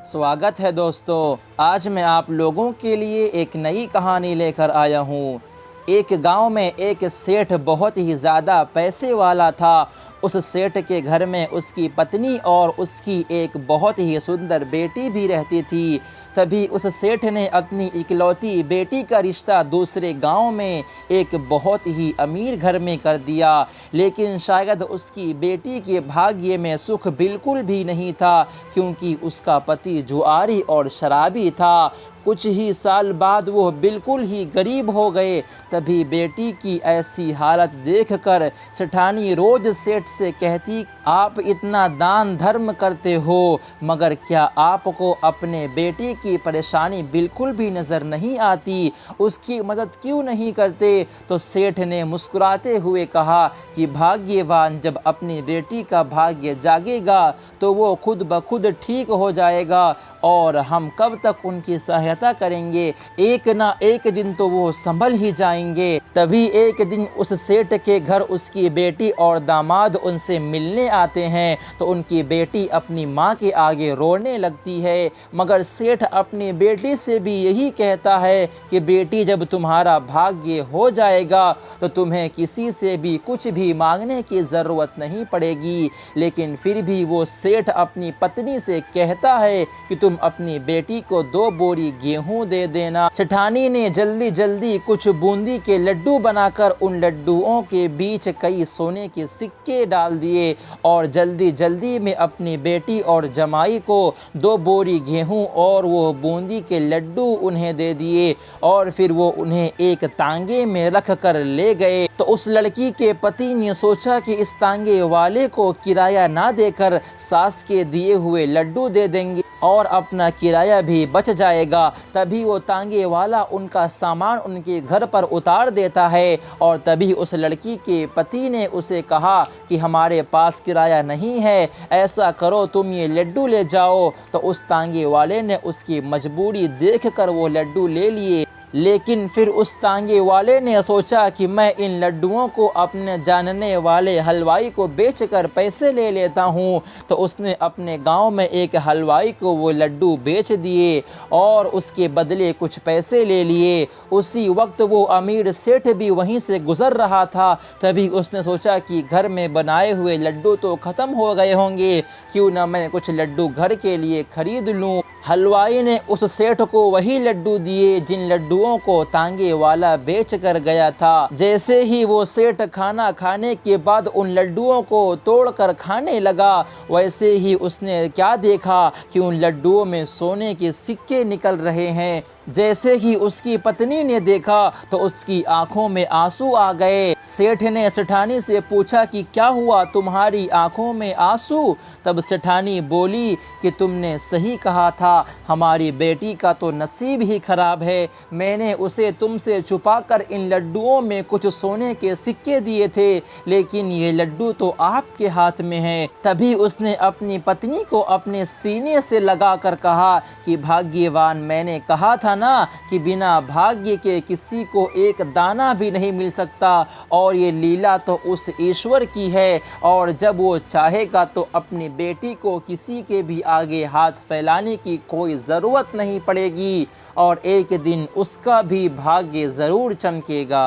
स्वागत है दोस्तों। आज मैं आप लोगों के लिए एक नई कहानी लेकर आया हूँ। एक गांव में एक सेठ बहुत ही ज़्यादा पैसे वाला था। उस सेठ के घर में उसकी पत्नी और उसकी एक बहुत ही सुंदर बेटी भी रहती थी। तभी उस सेठ ने अपनी इकलौती बेटी का रिश्ता दूसरे गांव में एक बहुत ही अमीर घर में कर दिया। लेकिन शायद उसकी बेटी के भाग्य में सुख बिल्कुल भी नहीं था, क्योंकि उसका पति जुआरी और शराबी था। कुछ ही साल बाद वो बिल्कुल ही गरीब हो गए। तभी बेटी की ऐसी हालत देखकर सेठानी रोज सेठ से कहती, आप इतना दान धर्म करते हो, मगर क्या आपको अपने बेटी की परेशानी बिल्कुल भी नज़र नहीं आती? उसकी मदद क्यों नहीं करते? तो सेठ ने मुस्कुराते हुए कहा कि भाग्यवान जब अपनी बेटी का भाग्य जागेगा तो वो खुद ब खुद ठीक हो जाएगा, और हम कब तक उनकी सहायता करेंगे? एक ना एक दिन तो वो संभल ही जाएंगे। तभी एक दिन उस सेठ के घर उसकी बेटी और दामाद उनसे मिलने आते हैं, तो उनकी बेटी अपनी माँ के आगे रोने लगती है। मगर सेठ अपनी बेटी से भी यही कहता है कि बेटी जब तुम्हारा भाग्य हो जाएगा तो तुम्हें किसी से भी कुछ भी मांगने की ज़रूरत नहीं पड़ेगी। लेकिन फिर भी वो सेठ अपनी पत्नी से कहता है कि तुम अपनी बेटी को 2 बोरी गेहूं दे देना। सेठानी ने जल्दी जल्दी कुछ बूंदी के लड्डू बनाकर उन लड्डुओं के बीच कई सोने के सिक्के डाल दिए और जल्दी जल्दी में अपनी बेटी और जमाई को 2 बोरी गेहूं और वो बूंदी के लड्डू उन्हें दे दिए, और फिर वो उन्हें एक तांगे में रख कर ले गए। तो उस लड़की के पति ने सोचा कि इस तांगे वाले को किराया ना देकर सास के दिए हुए लड्डू दे देंगे और अपना किराया भी बच जाएगा। तभी वो तांगे वाला उनका सामान उनके घर पर उतार देता है, और तभी उस लड़की के पति ने उसे कहा कि हमारे पास किराया नहीं है, ऐसा करो तुम ये लड्डू ले जाओ। तो उस तांगे वाले ने उसकी मजबूरी देखकर वो लड्डू ले लिए। लेकिन फिर उस तांगे वाले ने सोचा कि मैं इन लड्डुओं को अपने जानने वाले हलवाई को बेचकर पैसे ले लेता हूँ। तो उसने अपने गांव में एक हलवाई को वो लड्डू बेच दिए और उसके बदले कुछ पैसे ले लिए। उसी वक्त वो अमीर सेठ भी वहीं से गुज़र रहा था। तभी उसने सोचा कि घर में बनाए हुए लड्डू तो ख़त्म हो गए होंगे, क्यों ना मैं कुछ लड्डू घर के लिए खरीद लूँ। हलवाई ने उस सेठ को वही लड्डू दिए जिन लड्डुओं को तांगे वाला बेच कर गया था। जैसे ही वो सेठ खाना खाने के बाद उन लड्डुओं को तोड़कर खाने लगा, वैसे ही उसने क्या देखा कि उन लड्डुओं में सोने के सिक्के निकल रहे हैं। जैसे ही उसकी पत्नी ने देखा तो उसकी आंखों में आंसू आ गए। सेठ ने सेठानी से पूछा कि क्या हुआ, तुम्हारी आंखों में आंसू? तब सेठानी बोली कि तुमने सही कहा था, हमारी बेटी का तो नसीब ही खराब है। मैंने उसे तुमसे छुपाकर इन लड्डुओं में कुछ सोने के सिक्के दिए थे, लेकिन ये लड्डू तो आपके हाथ में हैं। तभी उसने अपनी पत्नी को अपने सीने से लगाकर कहा कि भाग्यवान, मैंने कहा था ना कि बिना भाग्य के किसी को एक दाना भी नहीं मिल सकता, और ये लीला तो उस ईश्वर की है, और जब वो चाहेगा तो अपनी बेटी को किसी के भी आगे हाथ फैलाने की कोई ज़रूरत नहीं पड़ेगी, और एक दिन उसका भी भाग्य ज़रूर चमकेगा।